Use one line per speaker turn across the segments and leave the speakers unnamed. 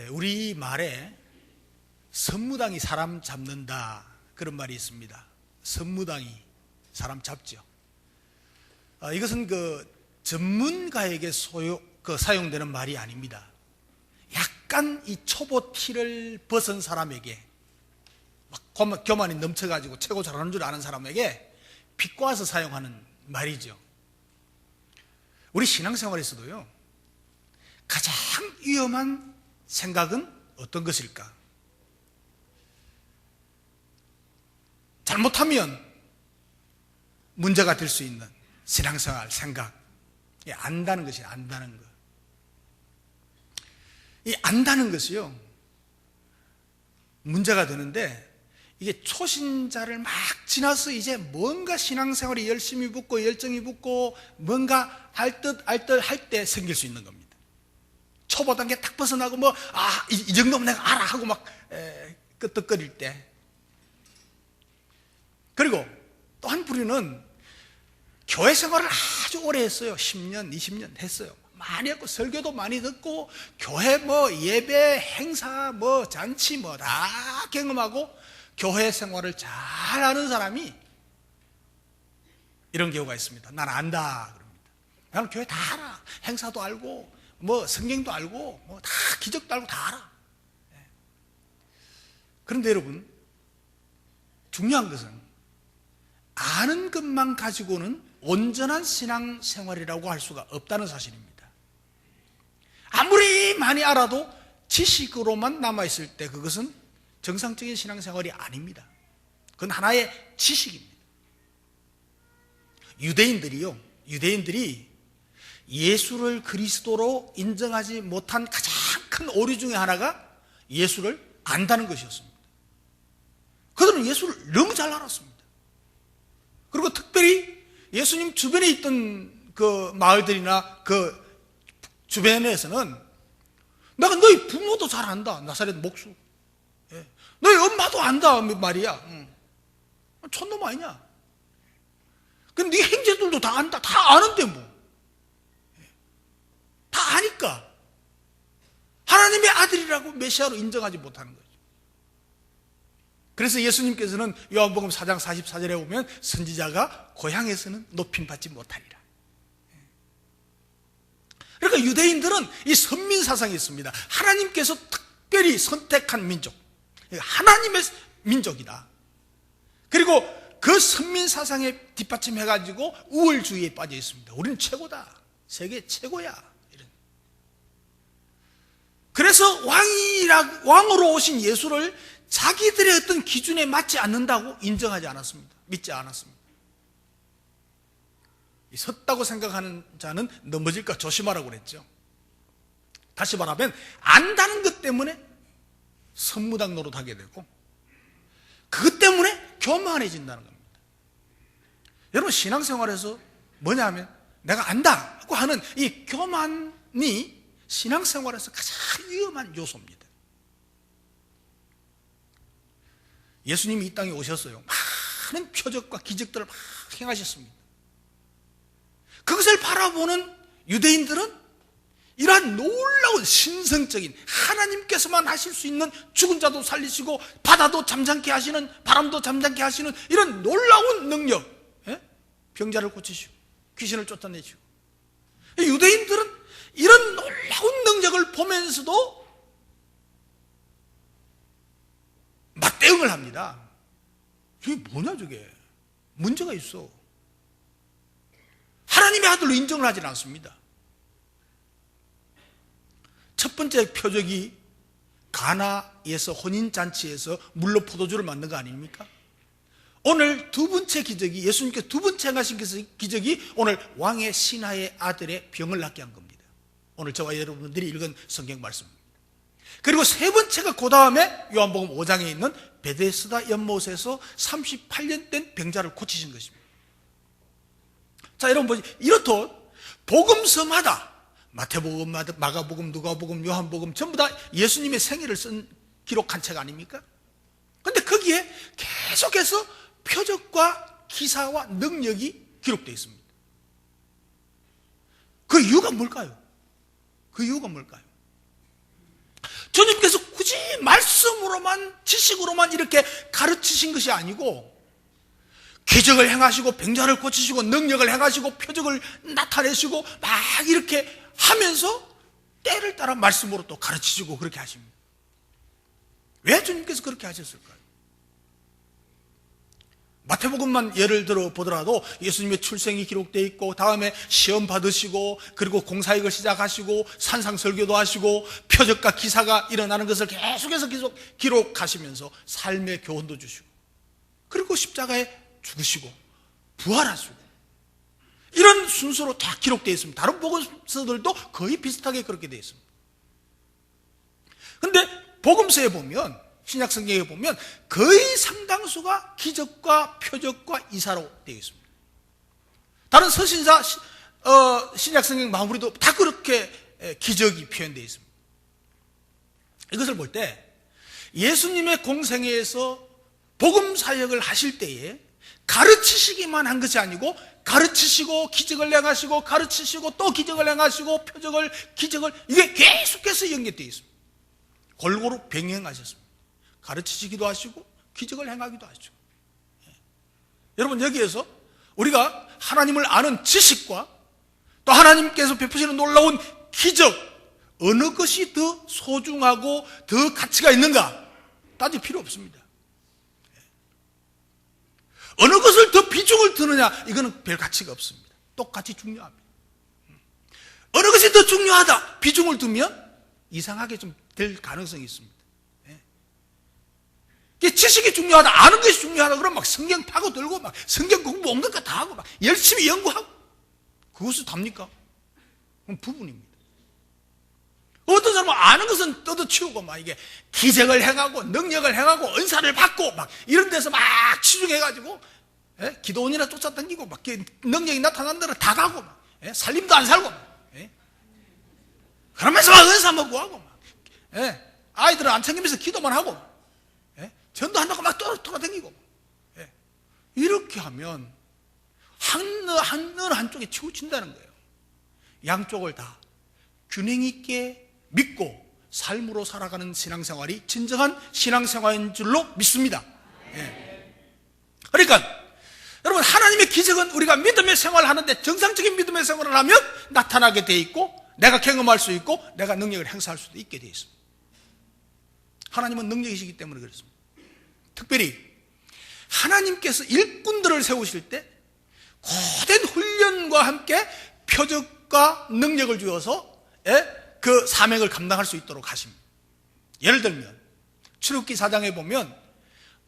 우리 말에 선무당이 사람 잡는다 그런 말이 있습니다. 선무당이 사람 잡죠. 이것은 전문가에게 사용되는 말이 아닙니다. 약간 이 초보 티를 벗은 사람에게 막 교만이 넘쳐가지고 최고 잘하는 줄 아는 사람에게 비꼬아서 사용하는 말이죠. 우리 신앙생활에서도요, 가장 위험한 생각은 어떤 것일까? 잘못하면 문제가 될 수 있는 신앙생활 생각, 안다는 것이에요. 안다는 것. 이 안다는 것이요, 문제가 되는데, 이게 초신자를 막 지나서 이제 뭔가 신앙생활이 열심히 붙고 열정이 붙고 뭔가 할 듯 할 때 생길 수 있는 겁니다. 초보 단계 딱 벗어나고 이 정도면 내가 알아 하고 막 끄떡거릴 때. 그리고 또 한 부류는 교회 생활을 아주 오래 했어요. 10년, 20년 했어요. 많이 했고 설교도 많이 듣고 교회 예배, 행사, 잔치 다 경험하고 교회 생활을 잘 아는 사람이 이런 경우가 있습니다. 난 안다 그럽니다. 나는 교회 다 알아. 행사도 알고 성경도 알고 다 기적도 알고 다 알아. 그런데 여러분, 중요한 것은 아는 것만 가지고는 온전한 신앙생활이라고 할 수가 없다는 사실입니다. 아무리 많이 알아도 지식으로만 남아있을 때 그것은 정상적인 신앙생활이 아닙니다. 그건 하나의 지식입니다. 유대인들이 예수를 그리스도로 인정하지 못한 가장 큰 오류 중에 하나가 예수를 안다는 것이었습니다. 그들은 예수를 너무 잘 알았습니다. 그리고 특별히 예수님 주변에 있던 그 마을들이나 그 주변에서는 내가 너희 부모도 잘 안다. 나사렛 목수. 너희 엄마도 안다 말이야. 촌놈 아니냐? 근데 네 형제들도 다 안다. 다 아는데 다 아니까 하나님의 아들이라고 메시아로 인정하지 못하는 거죠. 그래서 예수님께서는 요한복음 4장 44절에 보면 선지자가 고향에서는 높임받지 못하리라. 그러니까 유대인들은 이 선민사상이 있습니다. 하나님께서 특별히 선택한 민족, 하나님의 민족이다. 그리고 그 선민사상에 뒷받침해가지고 우월주의에 빠져 있습니다. 우리는 최고다. 세계 최고야. 그래서 왕으로 오신 예수를 자기들의 어떤 기준에 맞지 않는다고 인정하지 않았습니다. 믿지 않았습니다. 섰다고 생각하는 자는 넘어질까 조심하라고 그랬죠. 다시 말하면 안다는 것 때문에 선무당 노릇하게 되고 그것 때문에 교만해진다는 겁니다. 여러분, 신앙생활에서 뭐냐면 내가 안다고 하는 이 교만이 신앙생활에서 가장 위험한 요소입니다. 예수님이 이 땅에 오셨어요. 많은 표적과 기적들을 막 행하셨습니다. 그것을 바라보는 유대인들은 이러한 놀라운 신성적인 하나님께서만 하실 수 있는 죽은 자도 살리시고 바다도 잠잠케 하시는, 바람도 잠잠케 하시는 이런 놀라운 능력, 병자를 고치시고 귀신을 쫓아내시고, 유대인들은 이런 놀라운 능력을 보면서도 맞대응을 합니다. 이게 뭐냐 저게? 문제가 있어. 하나님의 아들로 인정을 하지 않습니다. 첫 번째 표적이 가나에서 혼인잔치에서 물로 포도주를 만든 거 아닙니까? 오늘 두 번째 기적이, 예수님께서 두 번째 행하신 기적이 오늘 왕의 신하의 아들의 병을 낫게 한 겁니다. 오늘 저와 여러분들이 읽은 성경 말씀입니다. 그리고 세 번째가 그 다음에 요한복음 5장에 있는 베데스다 연못에서 38년 된 병자를 고치신 것입니다. 자, 여러분 보세요. 이렇듯 복음서마다 마태복음, 마가복음, 누가복음, 요한복음 전부 다 예수님의 생애를 쓴 기록한 책 아닙니까? 그런데 거기에 계속해서 표적과 기사와 능력이 기록되어 있습니다. 그 이유가 뭘까요? 주님께서 굳이 말씀으로만, 지식으로만 이렇게 가르치신 것이 아니고 기적을 행하시고 병자를 고치시고 능력을 행하시고 표적을 나타내시고 막 이렇게 하면서 때를 따라 말씀으로 또 가르치시고 그렇게 하십니다. 왜 주님께서 그렇게 하셨을까요? 마태복음만 예를 들어 보더라도 예수님의 출생이 기록되어 있고 다음에 시험 받으시고 그리고 공사역을 시작하시고 산상설교도 하시고 표적과 기사가 일어나는 것을 계속해서 기록하시면서 삶의 교훈도 주시고 그리고 십자가에 죽으시고 부활하시고 이런 순서로 다 기록되어 있습니다. 다른 복음서들도 거의 비슷하게 그렇게 되어 있습니다. 그런데 복음서에 보면, 신약 성경에 보면 거의 상당수가 기적과 표적과 이사로 되어 있습니다. 다른 서신사, 신약 성경 마무리도 다 그렇게 기적이 표현되어 있습니다. 이것을 볼 때 예수님의 공생애에서 복음 사역을 하실 때에 가르치시기만 한 것이 아니고 가르치시고 기적을 행하시고 가르치시고 또 기적을 행하시고 표적을 기적을 이게 계속해서 연결되어 있습니다. 골고루 병행하셨습니다. 가르치시기도 하시고 기적을 행하기도 하시고. 여러분 여기에서 우리가 하나님을 아는 지식과 또 하나님께서 베푸시는 놀라운 기적 어느 것이 더 소중하고 더 가치가 있는가 따질 필요 없습니다. 어느 것을 더 비중을 두느냐 이거는 별 가치가 없습니다. 똑같이 중요합니다. 어느 것이 더 중요하다 비중을 두면 이상하게 좀 될 가능성이 있습니다. 지식이 중요하다 아는 것이 중요하다 그러면 막 성경 파고들고 막 성경 공부 온 것과 다 하고 막 열심히 연구하고 그것이 답니까? 그건 부분입니다. 어떤 사람은 아는 것은 뜯어치우고 막 이게 기적을 행하고 능력을 행하고 은사를 받고 막 이런 데서 막 치중해가지고 기도원이나 쫓아다니고 막 능력이 나타난 데로 다 가고 막 살림도 안 살고 막 그러면서 막 은사 먹고 하고 막 아이들은 안 챙기면서 기도만 하고 전도한다고 막 돌아다니고 이렇게 하면 한쪽에 치우친다는 거예요. 양쪽을 다 균형 있게 믿고 삶으로 살아가는 신앙생활이 진정한 신앙생활인 줄로 믿습니다. 그러니까 여러분 하나님의 기적은 우리가 믿음의 생활을 하는데 정상적인 믿음의 생활을 하면 나타나게 돼 있고 내가 경험할 수 있고 내가 능력을 행사할 수도 있게 돼 있습니다. 하나님은 능력이시기 때문에 그렇습니다. 특별히 하나님께서 일꾼들을 세우실 때 고된 훈련과 함께 표적과 능력을 주어서 그 사명을 감당할 수 있도록 하십니다. 예를 들면 출애굽기 4장에 보면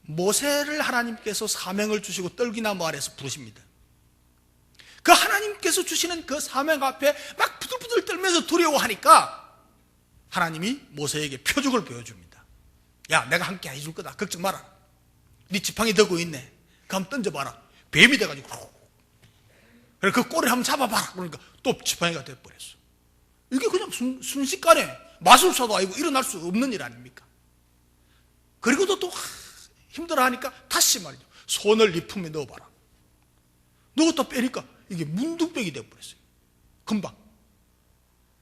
모세를 하나님께서 사명을 주시고 떨기나무 아래서 부르십니다. 그 하나님께서 주시는 그 사명 앞에 막 부들부들 떨면서 두려워하니까 하나님이 모세에게 표적을 보여줍니다. 야 내가 함께 해줄 거다 걱정 마라. 네 지팡이 들고 있네. 그 한번 던져봐라. 뱀이 돼가지고 그래 그 꼬리를 한번 잡아봐라. 그러니까 또 지팡이가 돼버렸어. 이게 그냥 순식간에 마술사도 아니고 일어날 수 없는 일 아닙니까? 그리고도 또 힘들어하니까 다시 말이죠. 손을 네 품에 넣어봐라. 넣었다 빼니까 이게 문둥병이 돼버렸어요. 금방.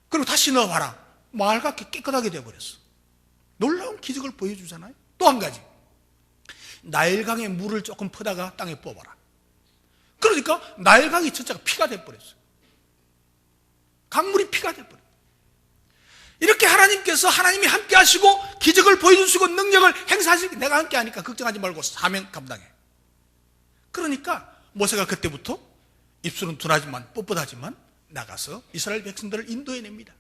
그리고 다시 넣어봐라. 맑게 깨끗하게 돼버렸어. 놀라운 기적을 보여주잖아요. 또 한 가지. 나일강에 물을 조금 퍼다가 땅에 뽑아라. 그러니까 나일강이 전체가 피가 돼버렸어요. 강물이 피가 돼버려요. 이렇게 하나님이 함께 하시고 기적을 보여주시고 능력을 행사하시고 내가 함께 하니까 걱정하지 말고 사명 감당해. 그러니까 모세가 그때부터 입술은 둔하지만 뻣뻣하지만 나가서 이스라엘 백성들을 인도해냅니다.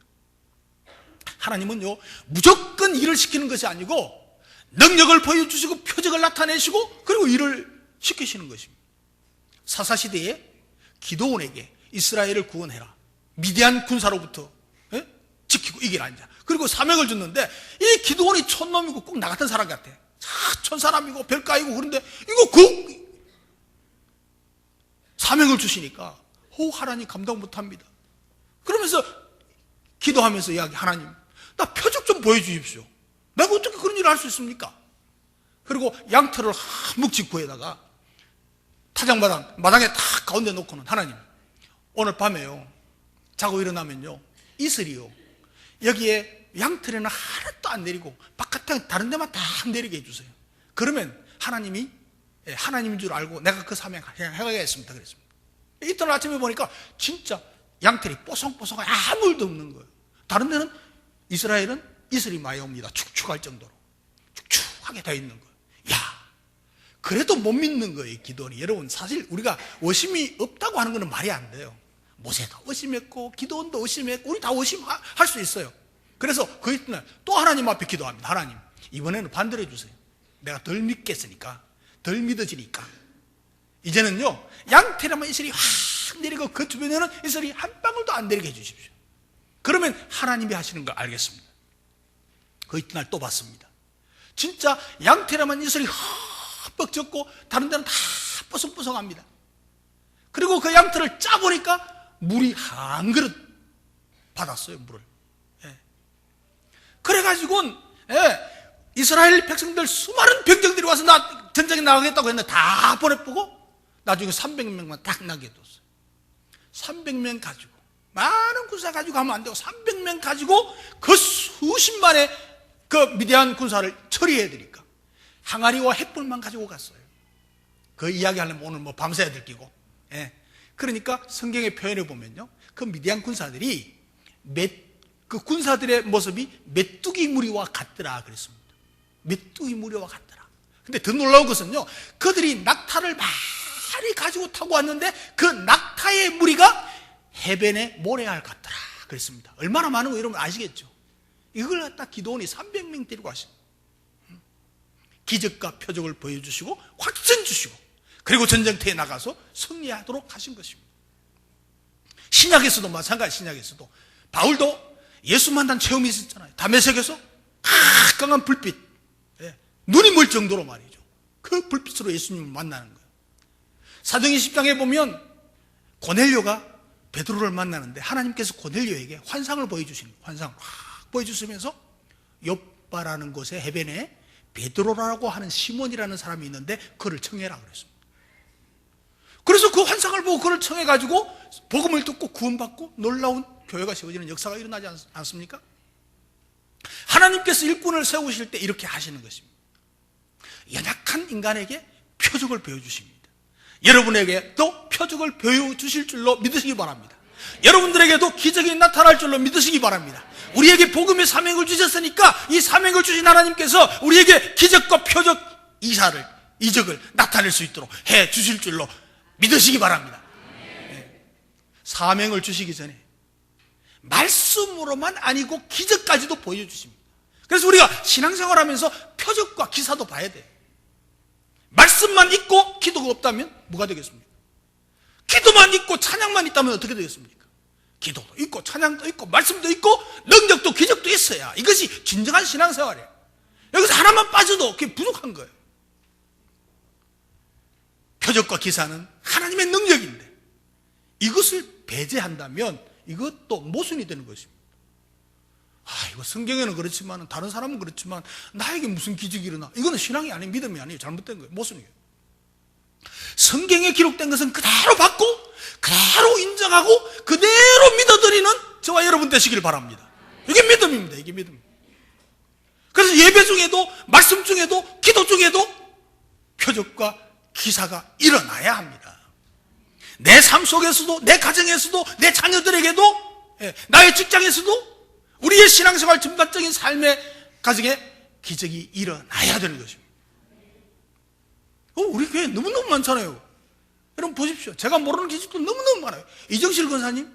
하나님은요 무조건 일을 시키는 것이 아니고 능력을 보여주시고 표적을 나타내시고 그리고 일을 시키시는 것입니다. 사사시대에 기드온에게 이스라엘을 구원해라. 미디안 군사로부터 지키고 이기라. 그리고 사명을 줬는데 이 기드온이 촌놈이고 꼭 나 같은 사람 같아. 촌사람이고 별가이고 그런데 이거 그 사명을 주시니까 하나님 감당 못합니다. 그러면서 기도하면서 이야기 하나님 나 표적 좀 보여주십시오. 내가 어떻게 그런 일을 할 수 있습니까? 그리고 양털을 한묵 짓고에다가 마당에 딱 가운데 놓고는 하나님 오늘 밤에요 자고 일어나면요 이슬이요 여기에 양털에는 하나도 안 내리고 바깥에 다른 데만 다 내리게 해주세요. 그러면 하나님이 하나님인 줄 알고 내가 그 사명 해가겠습니다 그랬습니다. 이튿날 아침에 보니까 진짜 양털이 뽀송뽀송하게 아무 일도 없는 거예요. 다른 데는 이스라엘은 이슬이 많이 옵니다. 축축할 정도로 축축하게 되어 있는 거예요. 야, 그래도 못 믿는 거예요 기도원이. 여러분 사실 우리가 의심이 없다고 하는 것은 말이 안 돼요. 모세도 의심했고 기도원도 의심했고 우리 다 의심할 수 있어요. 그래서 그 이튿날 또 하나님 앞에 기도합니다. 하나님 이번에는 반대로 해주세요. 내가 덜 믿겠으니까, 덜 믿어지니까 이제는요 양털에만 이슬이 확 내리고 그 주변에는 이슬이 한 방울도 안 내리게 해주십시오. 그러면 하나님이 하시는 걸 알겠습니다. 그 이튿날 또 봤습니다. 진짜 양털에만 이슬이 흠뻑 젖고 다른 데는 다 뽀송뽀송합니다. 그리고 그 양털을 짜보니까 물이 한 그릇 받았어요. 물을. 그래가지고 이스라엘 백성들 수많은 병정들이 와서 나 전쟁에 나가겠다고 했는데 다 보내보고 나중에 300명만 딱 나게 뒀어요. 300명 가지고 많은 군사 가지고 가면 안 되고 300명 가지고 그 수십만의 그 미디안 군사를 처리해야 되니까 항아리와 횃불만 가지고 갔어요. 그 이야기 하려면 오늘 뭐 밤새야 될 끼고. 그러니까 성경의 표현을 보면요 그 미디안 군사들이 그 군사들의 모습이 메뚜기 무리와 같더라 그랬습니다. 메뚜기 무리와 같더라. 근데 더 놀라운 것은요 그들이 낙타를 많이 가지고 타고 왔는데 그 낙타의 무리가 해변에 모래알 같더라 그랬습니다. 얼마나 많은 거 여러분 아시겠죠? 이걸 갖다 기도원이 300명 데리고 가십니다. 기적과 표적을 보여주시고 확신 주시고 그리고 전쟁터에 나가서 승리하도록 하신 것입니다. 신약에서도 마찬가지. 신약에서도 바울도 예수 만난 체험이 있었잖아요. 다메섹에서 강한 불빛, 눈이 멀 정도로 말이죠. 그 불빛으로 예수님을 만나는 거예요. 사도행전 10장에 보면 고넬료가 베드로를 만나는데 하나님께서 고넬료에게 환상을 보여주시는 거예요. 환상을 확 보여주시면서 욥바라는 곳에 해변에 베드로라고 하는 시몬이라는 사람이 있는데 그를 청해라 그랬습니다. 그래서 그 환상을 보고 그를 청해가지고 복음을 듣고 구원받고 놀라운 교회가 세워지는 역사가 일어나지 않습니까? 하나님께서 일꾼을 세우실 때 이렇게 하시는 것입니다. 연약한 인간에게 표적을 보여주십니다. 여러분에게도 표적을 보여주실 줄로 믿으시기 바랍니다. 여러분들에게도 기적이 나타날 줄로 믿으시기 바랍니다. 우리에게 복음의 사명을 주셨으니까 이 사명을 주신 하나님께서 우리에게 기적과 표적 이적을 나타낼 수 있도록 해 주실 줄로 믿으시기 바랍니다. 사명을 주시기 전에 말씀으로만 아니고 기적까지도 보여주십니다. 그래서 우리가 신앙생활하면서 표적과 기사도 봐야 돼요. 말씀만 있고 기도가 없다면 뭐가 되겠습니까? 기도만 있고 찬양만 있다면 어떻게 되겠습니까? 기도도 있고 찬양도 있고 말씀도 있고 능력도 기적도 있어야 이것이 진정한 신앙생활이에요. 여기서 하나만 빠져도 그게 부족한 거예요. 표적과 기사는 하나님의 능력인데 이것을 배제한다면 이것도 모순이 되는 것입니다. 이거 성경에는 그렇지만 다른 사람은 그렇지만 나에게 무슨 기적이 일어나? 이거는 신앙이 아니에요. 믿음이 아니에요. 잘못된 거예요. 모순이에요. 성경에 기록된 것은 그대로 받고 그대로 인정하고 그대로 믿어드리는 저와 여러분 되시길 바랍니다. 이게 믿음입니다. 이게 믿음. 그래서 예배 중에도 말씀 중에도 기도 중에도 표적과 기사가 일어나야 합니다. 내 삶 속에서도 내 가정에서도 내 자녀들에게도 나의 직장에서도 우리의 신앙생활 전반적인 삶의 가정에 기적이 일어나야 되는 것입니다. 우리 교회 너무너무 많잖아요. 여러분 보십시오. 제가 모르는 기적도 너무너무 많아요. 이정실 권사님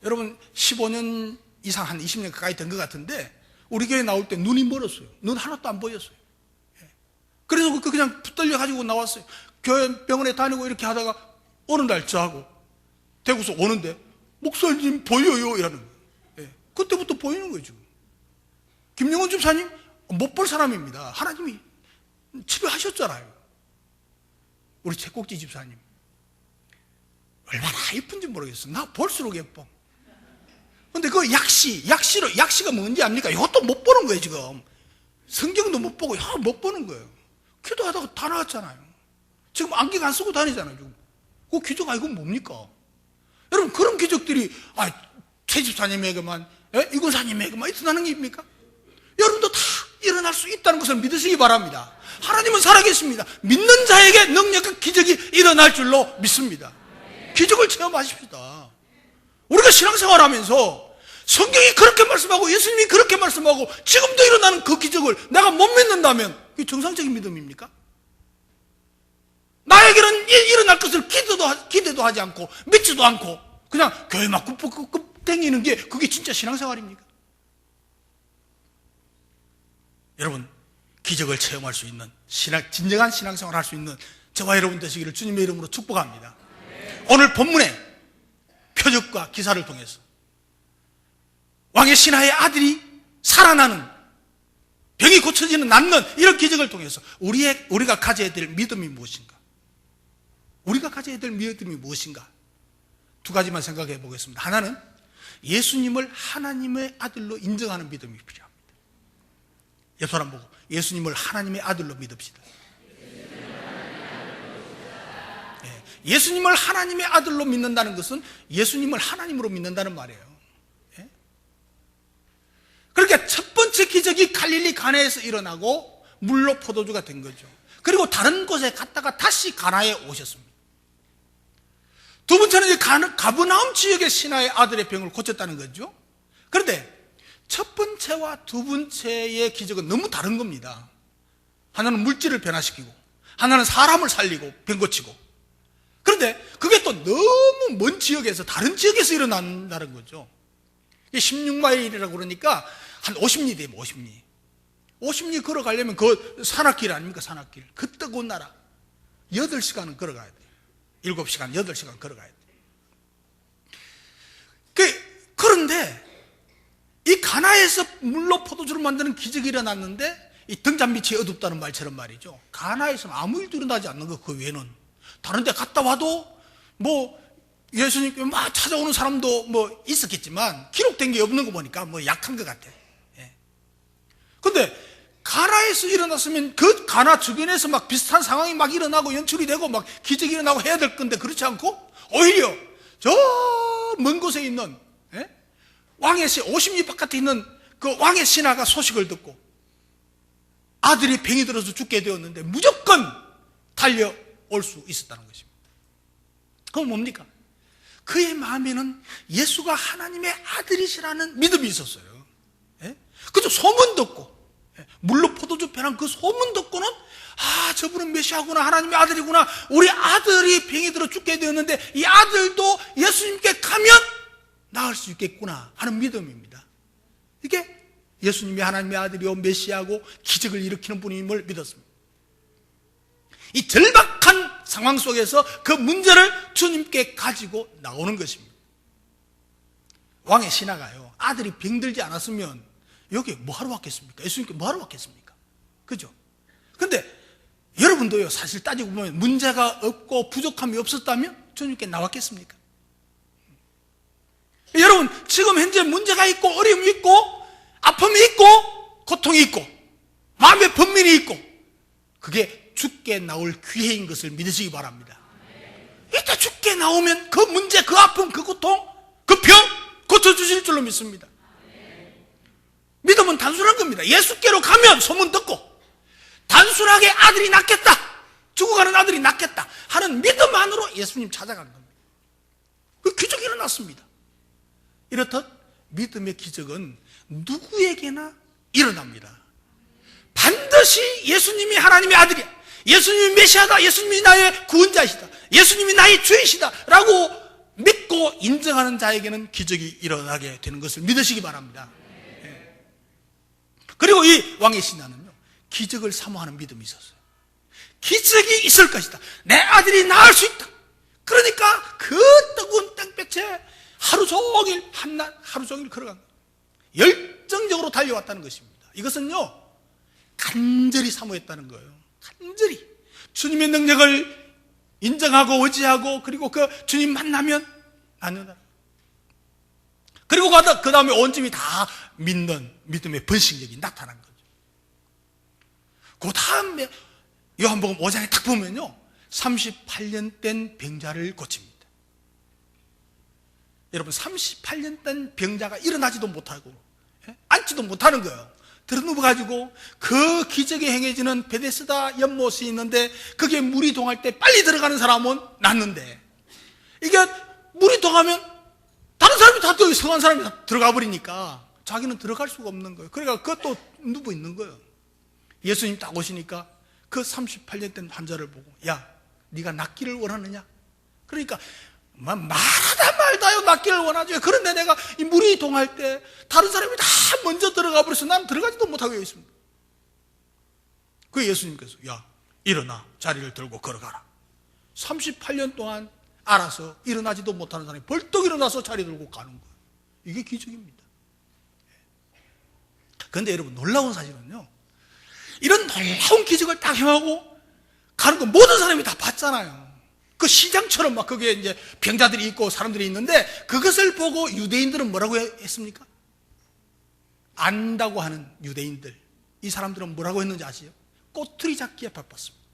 여러분 15년 이상 한 20년 가까이 된 것 같은데 우리 교회 나올 때 눈이 멀었어요. 눈 하나도 안 보였어요. 그래서 그냥 붙들려 가지고 나왔어요. 교회 병원에 다니고 이렇게 하다가 어느 날 저하고 대구서 오는데 목사님 보여요 이러는 거예요. 그때부터 보이는 거예요. 지금 김영훈 집사님 못 볼 사람입니다. 하나님이 치료하셨잖아요. 우리 최국지 집사님 얼마나 예쁜지 모르겠어요. 나 볼수록 예뻐. 근데 그 약시가 뭔지 압니까? 이것도 못 보는 거예요. 지금 성경도 못 보고 못 보는 거예요. 기도하다가 다 나왔잖아요. 지금 안경 안 쓰고 다니잖아요. 지금 그 기적 이건 뭡니까? 여러분 그런 기적들이 최 집사님에게만 이 권사님에게 일어나는 게 입니까? 여러분도 다 일어날 수 있다는 것을 믿으시기 바랍니다. 하나님은 살아계십니다. 믿는 자에게 능력과 기적이 일어날 줄로 믿습니다. 기적을 체험하십시다. 우리가 신앙생활하면서 성경이 그렇게 말씀하고 예수님이 그렇게 말씀하고 지금도 일어나는 그 기적을 내가 못 믿는다면 이게 정상적인 믿음입니까? 나에게는 일어날 것을 기대도 하지 않고 믿지도 않고 그냥 교회만 굽 땡기는 게 그게 진짜 신앙생활입니까? 여러분, 기적을 체험할 수 있는 진정한 신앙생활을 할 수 있는 저와 여러분 되시기를 주님의 이름으로 축복합니다. 오늘 본문의 표적과 기사를 통해서 왕의 신하의 아들이 살아나는, 병이 고쳐지는, 낫는 이런 기적을 통해서 우리가 가져야 될 믿음이 무엇인가? 우리가 가져야 될 믿음이 무엇인가? 두 가지만 생각해 보겠습니다. 하나는 예수님을 하나님의 아들로 인정하는 믿음이 필요합니다. 옆 사람 보고 예수님을 하나님의 아들로 믿읍시다. 예수님을 하나님의 아들로 믿는다는 것은 예수님을 하나님으로 믿는다는 말이에요. 그러니까 첫 번째 기적이 갈릴리 가나에서 일어나고 물로 포도주가 된 거죠. 그리고 다른 곳에 갔다가 다시 가나에 오셨습니다. 두 번째는 가버나움 지역의 신하의 아들의 병을 고쳤다는 거죠. 그런데 첫 번째와 두 번째의 기적은 너무 다른 겁니다. 하나는 물질을 변화시키고 하나는 사람을 살리고 병 고치고. 그런데 그게 또 너무 먼 지역에서, 다른 지역에서 일어난다는 거죠. 16마일이라고 그러니까 한 50리 되면 50리. 50리 걸어가려면 그 산악길 아닙니까? 산악길. 그 뜨거운 나라. 8시간은 걸어가야 돼요. 7시간, 8시간 걸어가야 돼요. 그런데 이 가나에서 물로 포도주를 만드는 기적이 일어났는데 이 등잔 밑이 어둡다는 말처럼 말이죠. 가나에서는 아무 일도 일어나지 않는 거, 그 외에는. 다른 데 갔다 와도 예수님께 막 찾아오는 사람도 있었겠지만 기록된 게 없는 거 보니까 약한 것 같아. 근데 가나에서 일어났으면 그 가나 주변에서 막 비슷한 상황이 막 일어나고 연출이 되고 막 기적이 일어나고 해야 될 건데 그렇지 않고 오히려 저 먼 곳에 있는 왕의 50리 바깥에 있는 그 왕의 신하가 소식을 듣고 아들이 병이 들어서 죽게 되었는데 무조건 달려올 수 있었다는 것입니다. 그건 뭡니까? 그의 마음에는 예수가 하나님의 아들이시라는 믿음이 있었어요. 그죠? 소문 듣고 물로 포도주 변한 그 소문 듣고는 저분은 메시아구나, 하나님의 아들이구나, 우리 아들이 병이 들어 죽게 되었는데 이 아들도 예수님께 가면 나을 수 있겠구나 하는 믿음입니다. 이게 예수님이 하나님의 아들이요 메시아고 기적을 일으키는 분임을 믿었습니다. 이 절박한 상황 속에서 그 문제를 주님께 가지고 나오는 것입니다. 왕의 신하가요, 아들이 병들지 않았으면 여기 뭐하러 왔겠습니까? 예수님께 뭐하러 왔겠습니까? 그죠? 근데 여러분도요, 사실 따지고 보면 문제가 없고 부족함이 없었다면 주님께 나왔겠습니까? 여러분, 지금 현재 문제가 있고 어려움이 있고 아픔이 있고 고통이 있고 마음의 번민이 있고 그게 죽게 나올 기회인 것을 믿으시기 바랍니다. 이따 죽게 나오면 그 문제, 그 아픔, 그 고통, 그 병 고쳐주실 줄로 믿습니다. 믿음은 단순한 겁니다. 예수께로 가면 소문 듣고 단순하게 아들이 낫겠다, 죽어가는 아들이 낫겠다 하는 믿음 안으로 예수님 찾아간 겁니다. 그 기적이 일어났습니다. 이렇듯 믿음의 기적은 누구에게나 일어납니다. 반드시 예수님이 하나님의 아들이야, 예수님이 메시아다, 예수님이 나의 구원자이시다, 예수님이 나의 주이시다 라고 믿고 인정하는 자에게는 기적이 일어나게 되는 것을 믿으시기 바랍니다. 그리고 이 왕의 신하는요, 기적을 사모하는 믿음이 있었어요. 기적이 있을 것이다, 내 아들이 나을 수 있다. 그러니까 그 뜨거운 땡볕에 하루 종일, 한낮 하루 종일 걸어간 거예요. 열정적으로 달려왔다는 것입니다. 이것은요, 간절히 사모했다는 거예요. 간절히 주님의 능력을 인정하고 의지하고, 그리고 그 주님 만나면 낫는다. 그리고 그 다음에 온 집이 다 믿는 믿음의 번식력이 나타난 거죠. 그 다음에 요한복음 5장에 딱 보면요, 38년 된 병자를 고칩니다. 여러분 38년 된 병자가 일어나지도 못하고 앉지도 못하는 거예요. 들어누워가지고 그 기적이 행해지는 베데스다 연못이 있는데 거기에 물이 동할 때 빨리 들어가는 사람은 낫는데, 이게 물이 동하면 다른 사람이 다 성한 사람이 다 들어가 버리니까 자기는 들어갈 수가 없는 거예요. 그러니까 그것도 누워 있는 거예요. 예수님 딱 오시니까 그 38년 된 환자를 보고, 야, 네가 낫기를 원하느냐? 그러니까 말하다 말다요 낫기를 원하죠. 그런데 내가 이 물이 동할 때 다른 사람이 다 먼저 들어가 버려서 난 들어가지도 못하고 있습니다. 그 예수님께서, 야, 일어나 자리를 들고 걸어가라. 38년 동안 알아서 일어나지도 못하는 사람이 벌떡 일어나서 자리 들고 가는 거예요. 이게 기적입니다. 그런데 여러분, 놀라운 사실은요, 이런 놀라운 기적을 딱 행하고 가는 거 모든 사람이 다 봤잖아요. 그 시장처럼 막 거기에 이제 병자들이 있고 사람들이 있는데, 그것을 보고 유대인들은 뭐라고 했습니까? 안다고 하는 유대인들, 이 사람들은 뭐라고 했는지 아세요? 꼬투리 잡기에 바빴습니다.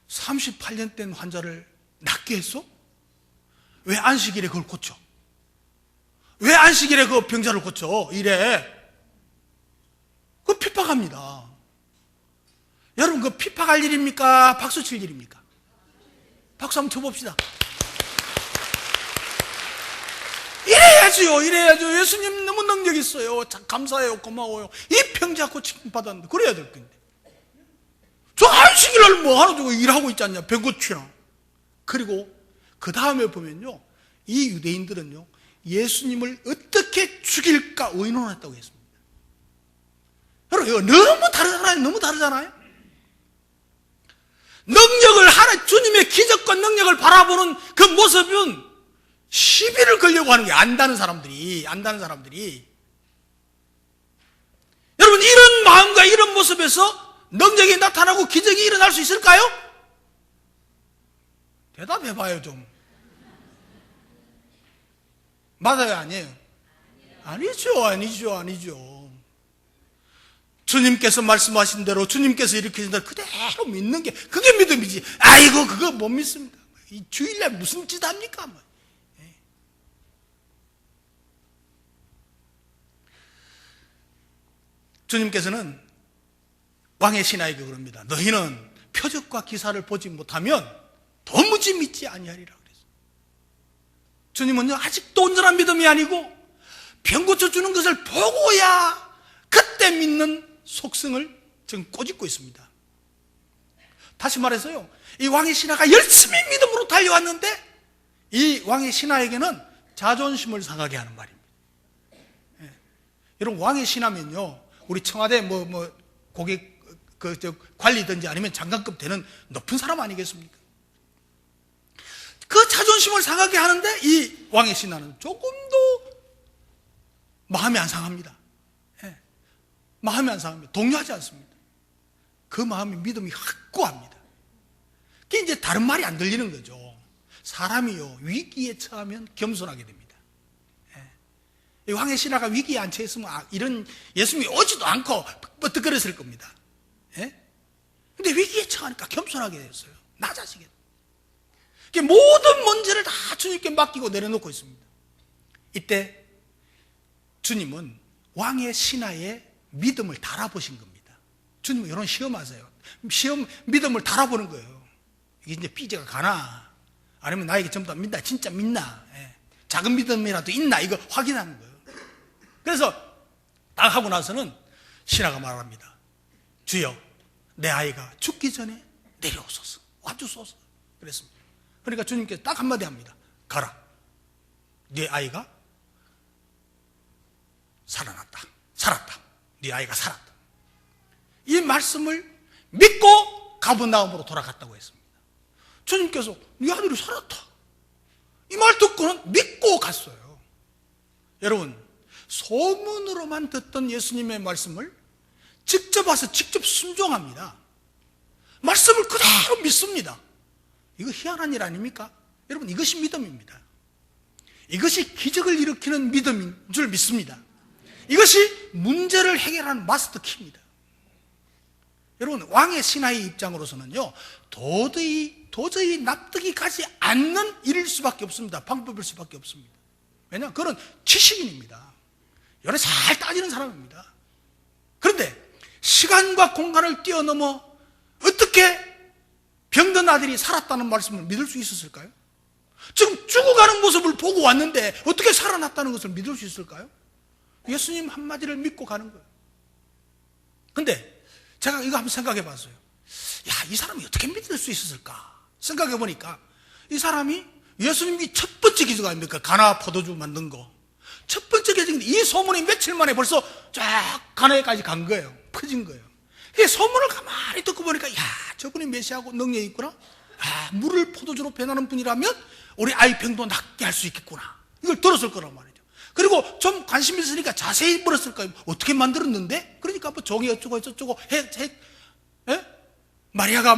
38년 된 환자를 낫게 했어? 왜 안식일에 그걸 고쳐? 왜 안식일에 그 병자를 고쳐? 이래. 그거 핍박합니다. 여러분, 그 핍박할 일입니까? 박수 칠 일입니까? 박수 한번 쳐봅시다. 이래야죠. 예수님 너무 능력 있어요. 참 감사해요. 고마워요. 이 병자 고침 받았는데 그래야 될 건데. 저 안식일날 뭐 하러 저거 일하고 있지 않냐? 병 고치나. 그리고 그 다음에 보면요, 이 유대인들은요, 예수님을 어떻게 죽일까 의논했다고 했습니다. 여러분, 이거 너무 다르잖아요. 능력을 주님의 기적과 능력을 바라보는 그 모습은 시비를 걸려고 하는 게 안다는 사람들이. 여러분, 이런 마음과 이런 모습에서 능력이 나타나고 기적이 일어날 수 있을까요? 대답해봐요 좀. 맞아요, 아니에요? 아니죠. 주님께서 말씀하신 대로, 주님께서 일으키신 대로 그대로 믿는 게 그게 믿음이지. 아이고, 그거 못 믿습니다. 이 주일날 무슨 짓 합니까? 주님께서는 왕의 신하에게 그럽니다. 너희는 표적과 기사를 보지 못하면 도무지 믿지 아니하리라 그랬어요. 주님은요, 아직도 온전한 믿음이 아니고 병 고쳐주는 것을 보고야 그때 믿는 속성을 지금 꼬집고 있습니다. 다시 말해서요, 이 왕의 신하가 열심히 믿음으로 달려왔는데 이 왕의 신하에게는 자존심을 상하게 하는 말입니다. 여러분, 왕의 신하면요, 우리 청와대 고객 관리든지 아니면 장관급 되는 높은 사람 아니겠습니까? 그 자존심을 상하게 하는데 이 왕의 신하는 조금도 마음이 안 상합니다. 마음이 안 상합니다. 동요하지 않습니다. 그 마음이 믿음이 확고합니다. 그게 이제 다른 말이 안 들리는 거죠. 사람이요, 위기에 처하면 겸손하게 됩니다. 이 왕의 신하가 위기에 안 처했으면 이런 예수님이 오지도 않고 뻗득거렸을 겁니다. 근데 위기에 처하니까 겸손하게 됐어요. 낮아지게. 모든 문제를 다 주님께 맡기고 내려놓고 있습니다. 이때 주님은 왕의 신하의 믿음을 달아보신 겁니다. 주님은 이런 시험하세요. 믿음을 달아보는 거예요. 이게 이제 삐져가 가나? 아니면 나에게 전부 다 믿나? 진짜 믿나? 작은 믿음이라도 있나? 이거 확인하는 거예요. 그래서 딱 하고 나서는 신하가 말합니다. 주여, 내 아이가 죽기 전에 내려오소서, 와주소서. 그랬습니다. 그러니까 주님께서 딱 한마디 합니다. 가라. 네 아이가 살았다. 네 아이가 살았다. 이 말씀을 믿고 가버나움으로 돌아갔다고 했습니다. 주님께서 네 아들이 살았다, 이 말 듣고는 믿고 갔어요. 여러분, 소문으로만 듣던 예수님의 말씀을 직접 와서 직접 순종합니다. 말씀을 그대로 믿습니다. 이거 희한한 일 아닙니까? 여러분, 이것이 믿음입니다. 이것이 기적을 일으키는 믿음인 줄 믿습니다. 이것이 문제를 해결하는 마스터 키입니다. 여러분, 왕의 신하의 입장으로서는요, 도저히 납득이 가지 않는 일일 수밖에 없습니다. 방법일 수밖에 없습니다. 왜냐하면 그런 지식인입니다. 연애 잘 따지는 사람입니다. 그런데 시간과 공간을 뛰어넘어 어떻게 병든 아들이 살았다는 말씀을 믿을 수 있었을까요? 지금 죽어가는 모습을 보고 왔는데 어떻게 살아났다는 것을 믿을 수 있을까요? 예수님 한마디를 믿고 가는 거예요. 근데 제가 이거 한번 생각해 봤어요. 야, 이 사람이 어떻게 믿을 수 있었을까? 생각해 보니까 이 사람이 예수님이 첫 번째 기적 아닙니까? 가나 포도주 만든 거. 첫 번째 기적인데 이 소문이 며칠 만에 벌써 쫙 가나에까지 간 거예요. 퍼진 거예요. 이 소문을 가만히 듣고 보니까, 야, 저분이 메시아고 능력이 있구나. 아, 물을 포도주로 변하는 분이라면 우리 아이 병도 낫게 할 수 있겠구나. 이걸 들었을 거란 말이죠. 그리고 좀 관심 있으니까 자세히 물었을 거예요. 어떻게 만들었는데? 그러니까 뭐 종이 어쩌고 저쩌고 마리아가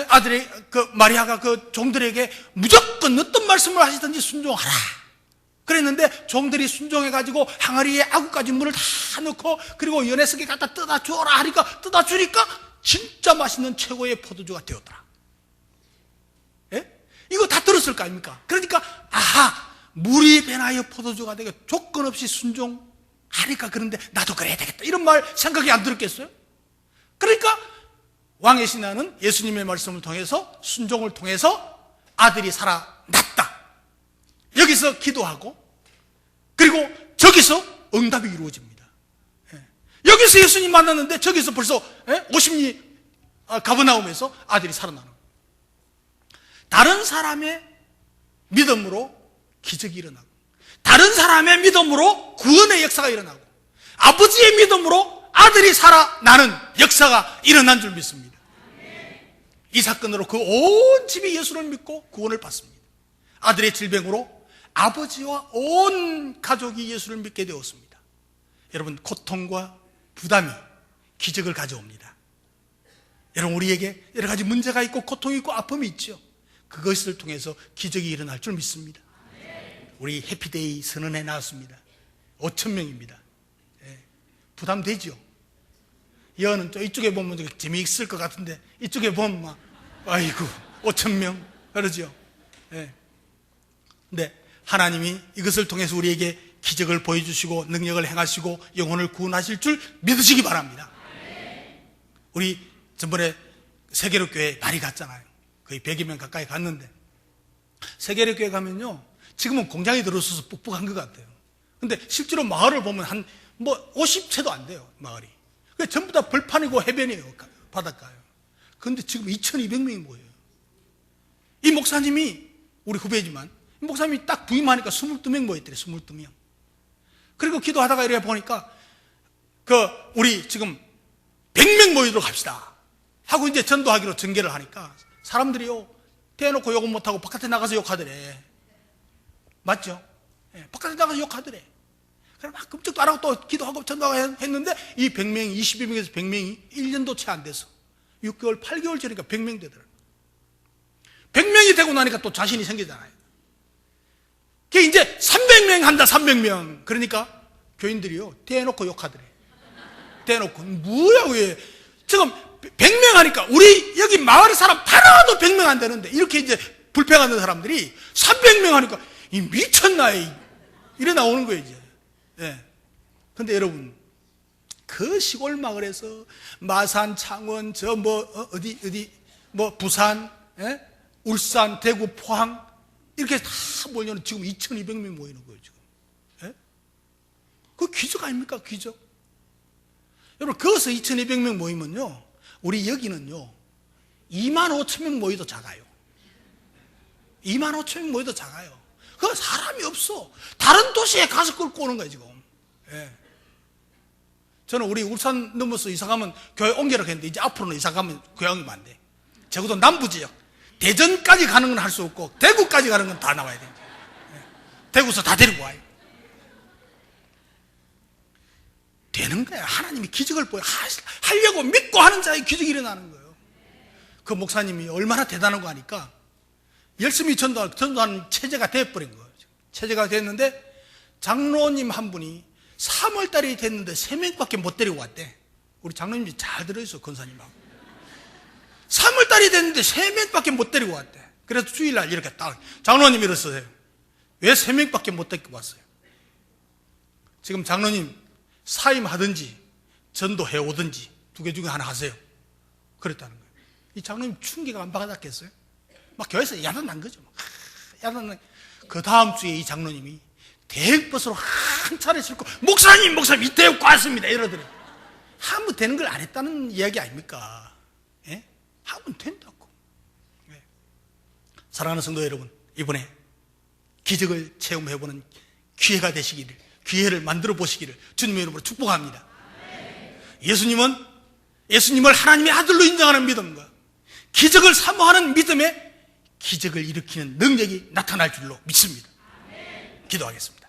아들이 마리아가 그 종들에게 무조건 어떤 말씀을 하시든지 순종하라 그랬는데, 종들이 순종해가지고 항아리에 아구까지 물을 다 넣고 그리고 연회석에 갖다 떠다 주어라 하니까 떠다 주니까 진짜 맛있는 최고의 포도주가 되었더라. 예? 이거 다 들었을 거 아닙니까? 그러니까 아하, 물이 변하여 포도주가 되게 조건 없이 순종하니까 그런데 나도 그래야 되겠다, 이런 말 생각이 안 들었겠어요? 그러니까 왕의 신하는 예수님의 말씀을 통해서, 순종을 통해서 아들이 살아났다. 여기서 기도하고 그리고 저기서 응답이 이루어집니다. 여기서 예수님 만났는데 저기서 벌써 50리 가버나움에서 아들이 살아나는 거예요. 다른 사람의 믿음으로 기적이 일어나고, 다른 사람의 믿음으로 구원의 역사가 일어나고, 아버지의 믿음으로 아들이 살아나는 역사가 일어난 줄 믿습니다. 이 사건으로 그 온 집이 예수를 믿고 구원을 받습니다. 아들의 질병으로 아버지와 온 가족이 예수를 믿게 되었습니다. 여러분, 고통과 부담이 기적을 가져옵니다. 여러분, 우리에게 여러 가지 문제가 있고 고통이 있고 아픔이 있죠. 그것을 통해서 기적이 일어날 줄 믿습니다. 우리 해피데이 선언해 나왔습니다. 5,000명입니다. 부담되죠? 여는 또 이쪽에 보면 재미있을 것 같은데 이쪽에 보면 막 아이고 5,000명 그러죠. 근데 하나님이 이것을 통해서 우리에게 기적을 보여주시고 능력을 행하시고 영혼을 구원하실 줄 믿으시기 바랍니다. 우리 전번에 세계로교회 많이 갔잖아요. 거의 100여 명 가까이 갔는데, 세계로교회 가면요, 지금은 공장이 들어서서 뻑뻑한 것 같아요. 근데 실제로 마을을 보면 한 50채도 안 돼요, 마을이. 전부 다 벌판이고 해변이에요, 바닷가요. 그런데 지금 2,200명이 모여요. 이 목사님이, 우리 후배지만, 이 목사님이 딱 부임하니까 22명 모였더래, 22명. 그리고 기도하다가 이래 보니까, 우리 지금 100명 모이도록 합시다 하고 이제 전도하기로 전개를 하니까, 사람들이요, 대놓고 욕은 못하고 바깥에 나가서 욕하더래. 맞죠? 바깥에 나가서 욕하더래. 그래 막 끔찍도 안 하고 또 기도하고 전도하고 했는데, 이 100명이, 22명에서 100명이 1년도 채 안 돼서 6개월, 8개월 전이니까 100명 되더라고요. 100명이 되고 나니까 또 자신이 생기잖아요. 그게 이제 300명 한다, 300명. 그러니까 교인들이요, 대놓고 욕하더래. 대놓고. 뭐야, 왜. 지금 100명 하니까 우리 여기 마을 사람 하나도 100명 안 되는데, 이렇게 이제 불평하는 사람들이 300명 하니까 이 미쳤나, 이래 나오는 거예요, 이제. 근데 여러분, 그 시골 마을에서 마산, 창원, 부산, 울산, 대구, 포항, 이렇게 다 모이면 지금 2,200명 모이는 거예요, 지금. 그 기적 아닙니까, 기적? 여러분, 거기서 2,200명 모이면요, 우리 여기는요, 25,000명 모여도 작아요. 25,000명 모여도 작아요. 그 사람이 없어. 다른 도시에 가서 끌고 오는 거예요, 지금. 저는 우리 울산 넘어서 이사 가면 교회 옮기라고 했는데, 이제 앞으로는 이사 가면 교회 옮기면 안 돼. 적어도 남부 지역, 대전까지 가는 건 할 수 없고, 대구까지 가는 건 다 나와야 돼. 대구서 다 데리고 와요. 되는 거예요. 하나님이 기적을 하려고 믿고 하는 자의 기적이 일어나는 거예요. 그 목사님이 얼마나 대단한 거 하니까 열심히 전도하는 체제가 되어버린 거예요. 체제가 됐는데, 장로님 한 분이 3월달이 됐는데 3명밖에 못 데리고 왔대. 우리 장로님이 잘 들어있어, 권사님하고. 3월달이 됐는데 3명밖에 못 데리고 왔대. 그래서 주일날 이렇게 딱 장로님 일어서세요. 왜 3명밖에 못 데리고 왔어요? 지금 장로님 사임하든지 전도해 오든지 두 개 중에 하나 하세요. 그랬다는 거예요. 이 장로님 충기가 안 받았겠어요? 막 교회에서 야단난 거죠. 야단난. 그 다음 주에 이 장로님이 대행버스로 한 차례 싣고 목사님 이때 왔습니다 이러더래요. 하면 되는 걸 안 했다는 이야기 아닙니까? 예? 하면 된다고. 예. 사랑하는 성도 여러분, 이번에 기적을 체험해보는 기회가 되시기를, 기회를 만들어 보시기를 주님의 이름으로 축복합니다. 예수님을 하나님의 아들로 인정하는 믿음과 기적을 사모하는 믿음에 기적을 일으키는 능력이 나타날 줄로 믿습니다. 기도하겠습니다.